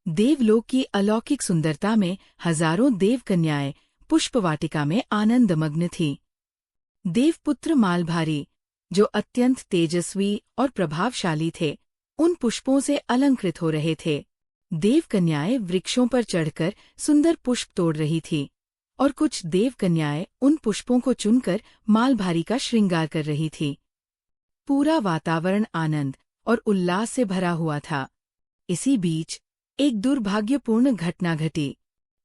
देवलोक की अलौकिक सुंदरता में हजारों देव कन्याएं पुष्पवाटिका में आनंदमग्न थीं। देवपुत्र मालभारी, जो अत्यंत तेजस्वी और प्रभावशाली थे, उन पुष्पों से अलंकृत हो रहे थे। देव कन्याएं वृक्षों पर चढ़कर सुंदर पुष्प तोड़ रही थीं, और कुछ देव कन्याएं उन पुष्पों को चुनकर मालभारी का श्रृंगार कर रही थीं। पूरा वातावरण आनंद और उल्लास से भरा हुआ था। इसी बीच एक दुर्भाग्यपूर्ण घटना घटी।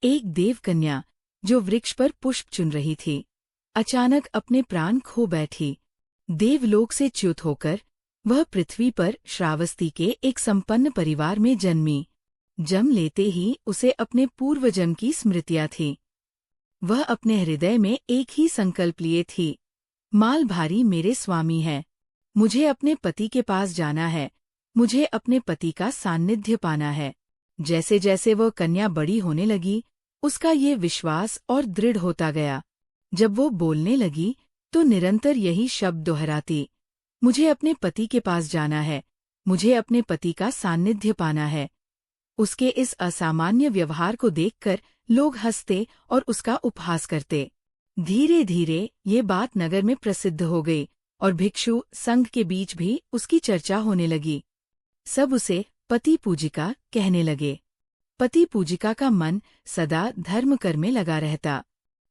एक देव कन्या, जो वृक्ष पर पुष्प चुन रही थी, अचानक अपने प्राण खो बैठी। देवलोक से च्युत होकर वह पृथ्वी पर श्रावस्ती के एक संपन्न परिवार में जन्मी। जन्म लेते ही उसे अपने पूर्वजन्म की स्मृतियां थीं। वह अपने हृदय में एक ही संकल्प लिए थी, मालभारी मेरे स्वामी है। मुझे अपने पति के पास जाना है। मुझे अपने पति का सान्निध्य पाना है। जैसे जैसे वह कन्या बड़ी होने लगी, उसका ये विश्वास और दृढ़ होता गया। जब वो बोलने लगी तो निरंतर यही शब्द दोहराती, मुझे अपने पति के पास जाना है। मुझे अपने पति का सान्निध्य पाना है। उसके इस असामान्य व्यवहार को देखकर लोग हंसते और उसका उपहास करते। धीरे धीरे ये बात नगर में प्रसिद्ध हो गई और भिक्षु संघ के बीच भी उसकी चर्चा होने लगी। सब उसे पति पूजिका कहने लगे। पति पूजिका का मन सदा धर्म कर में लगा रहता।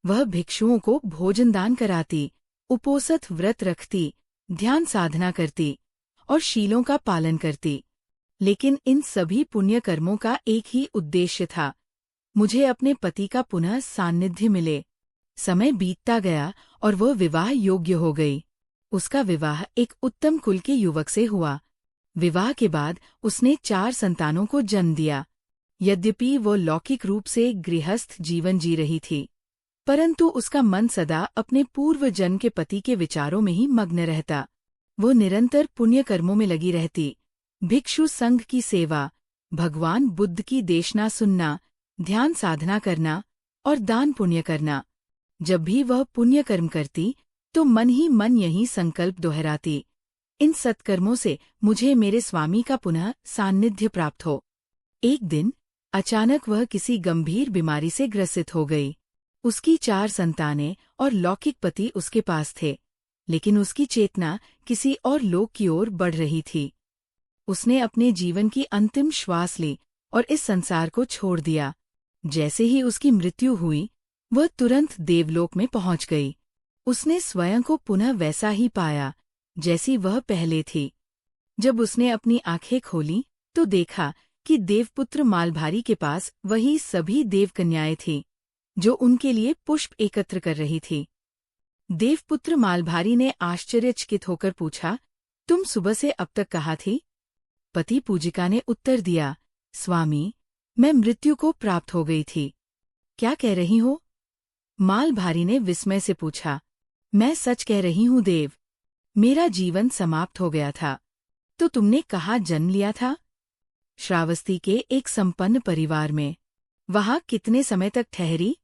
वह भिक्षुओं को भोजन दान कराती, उपोसथ व्रत रखती, ध्यान साधना करती और शीलों का पालन करती। लेकिन इन सभी पुण्य कर्मों का एक ही उद्देश्य था, मुझे अपने पति का पुनः सान्निध्य मिले। समय बीतता गया और वह विवाह योग्य हो गई। उसका विवाह एक उत्तम कुल के युवक से हुआ। विवाह के बाद उसने 4 संतानों को जन्म दिया। यद्यपि वो लौकिक रूप से गृहस्थ जीवन जी रही थी, परंतु उसका मन सदा अपने पूर्व जन्म के पति के विचारों में ही मग्न रहता। वो निरंतर पुण्य कर्मों में लगी रहती। भिक्षु संघ की सेवा, भगवान बुद्ध की देशना सुनना, ध्यान साधना करना और दान पुण्य करना। जब भी वह पुण्य कर्म करती तो मन ही मन यही संकल्प दोहराती, इन सत्कर्मों से मुझे मेरे स्वामी का पुनः सान्निध्य प्राप्त हो। एक दिन अचानक वह किसी गंभीर बीमारी से ग्रसित हो गई। उसकी 4 संतानें और लौकिक पति उसके पास थे, लेकिन उसकी चेतना किसी और लोक की ओर बढ़ रही थी। उसने अपने जीवन की अंतिम श्वास ली और इस संसार को छोड़ दिया। जैसे ही उसकी मृत्यु हुई, वह तुरंत देवलोक में पहुंच गई। उसने स्वयं को पुनः वैसा ही पाया जैसी वह पहले थी। जब उसने अपनी आंखें खोलीं तो देखा कि देवपुत्र मालभारी के पास वही सभी देवकन्याएं थीं, जो उनके लिए पुष्प एकत्र कर रही थी। देवपुत्र मालभारी ने आश्चर्यचकित होकर पूछा, तुम सुबह से अब तक कहाँ थी? पति पूजिका ने उत्तर दिया, स्वामी, मैं मृत्यु को प्राप्त हो गई थी। क्या कह रही हो? मालभारी ने विस्मय से पूछा, मैं सच कह रही हूँ देव, मेरा जीवन समाप्त हो गया था। तो तुमने कहाँ जन्म लिया था? श्रावस्ती के एक संपन्न परिवार में। वहाँ कितने समय तक ठहरी?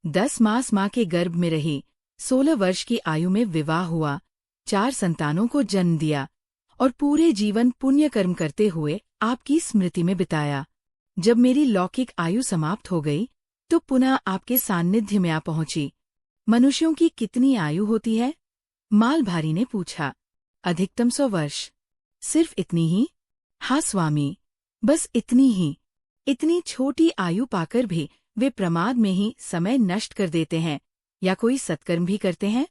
10 मास माँ के गर्भ में रही। 16 वर्ष की आयु में विवाह हुआ, 4 संतानों को जन्म दिया और पूरे जीवन पुण्य कर्म करते हुए आपकी स्मृति में बिताया। जब मेरी लौकिक आयु समाप्त हो गई तो पुनः आपके सान्निध्य में आ पहुंची। मनुष्यों की कितनी आयु होती है? मालभारी ने पूछा। अधिकतम 100 वर्ष। सिर्फ इतनी ही? हाँ स्वामी, बस इतनी ही। इतनी छोटी आयु पाकर भी वे प्रमाद में ही समय नष्ट कर देते हैं या कोई सत्कर्म भी करते हैं?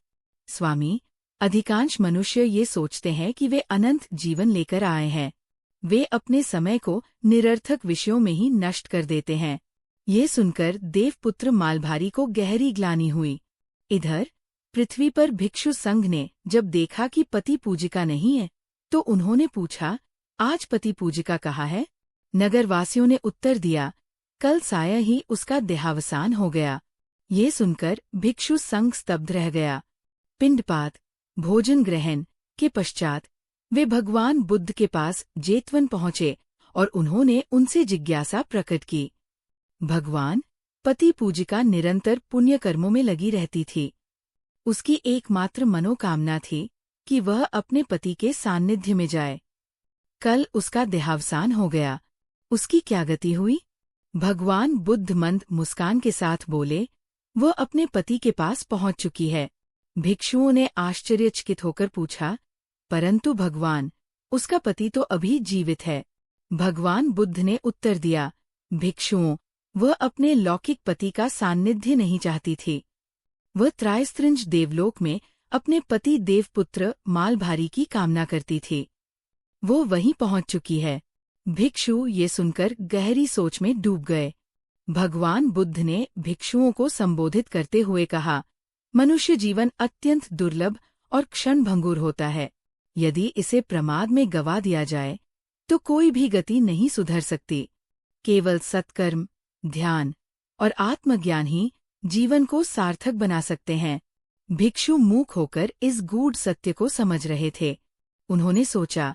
स्वामी, अधिकांश मनुष्य ये सोचते हैं कि वे अनंत जीवन लेकर आए हैं। वे अपने समय को निरर्थक विषयों में ही नष्ट कर देते हैं। ये सुनकर देवपुत्र मालभारी को गहरी ग्लानि हुई। इधर पृथ्वी पर भिक्षु संघ ने जब देखा कि पति पूजिका नहीं है, तो उन्होंने पूछा, आज पति पूजिका कहाँ है? नगरवासियों ने उत्तर दिया, कल साया ही उसका देहावसान हो गया। ये सुनकर भिक्षु संघ स्तब्ध रह गया। पिंडपात, भोजन ग्रहण के पश्चात वे भगवान बुद्ध के पास जेतवन पहुँचे और उन्होंने उनसे जिज्ञासा प्रकट की। भगवान, पति पूजिका निरंतर पुण्य कर्मों में लगी रहती थी। उसकी एकमात्र मनोकामना थी कि वह अपने पति के सान्निध्य में जाए। कल उसका देहावसान हो गया। उसकी क्या गति हुई? भगवान बुद्ध मंद मुस्कान के साथ बोले, वह अपने पति के पास पहुंच चुकी है। भिक्षुओं ने आश्चर्यचकित होकर पूछा, परंतु भगवान, उसका पति तो अभी जीवित है। भगवान बुद्ध ने उत्तर दिया, भिक्षुओं, वह अपने लौकिक पति का सान्निध्य नहीं चाहती थी। वह त्रायस्त्रिंज देवलोक में अपने पति देवपुत्र मालभारी की कामना करती थी। वो वहीं पहुंच चुकी है। भिक्षु ये सुनकर गहरी सोच में डूब गए। भगवान बुद्ध ने भिक्षुओं को संबोधित करते हुए कहा, मनुष्य जीवन अत्यंत दुर्लभ और क्षणभंगुर होता है। यदि इसे प्रमाद में गवा दिया जाए तो कोई भी गति नहीं सुधर सकती। केवल सत्कर्म, ध्यान और आत्मज्ञान ही जीवन को सार्थक बना सकते हैं। भिक्षु मूक होकर इस गूढ़ सत्य को समझ रहे थे। उन्होंने सोचा,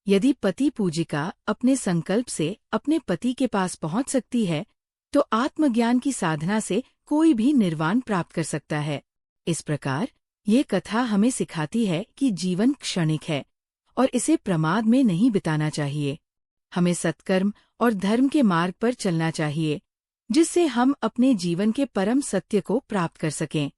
यदि पति पूजिका अपने संकल्प से अपने पति के पास पहुंच सकती है, तो आत्मज्ञान की साधना से कोई भी निर्वाण प्राप्त कर सकता है। इस प्रकार ये कथा हमें सिखाती है कि जीवन क्षणिक है और इसे प्रमाद में नहीं बिताना चाहिए। हमें सत्कर्म और धर्म के मार्ग पर चलना चाहिए, जिससे हम अपने जीवन के परम सत्य को प्राप्त कर सकें।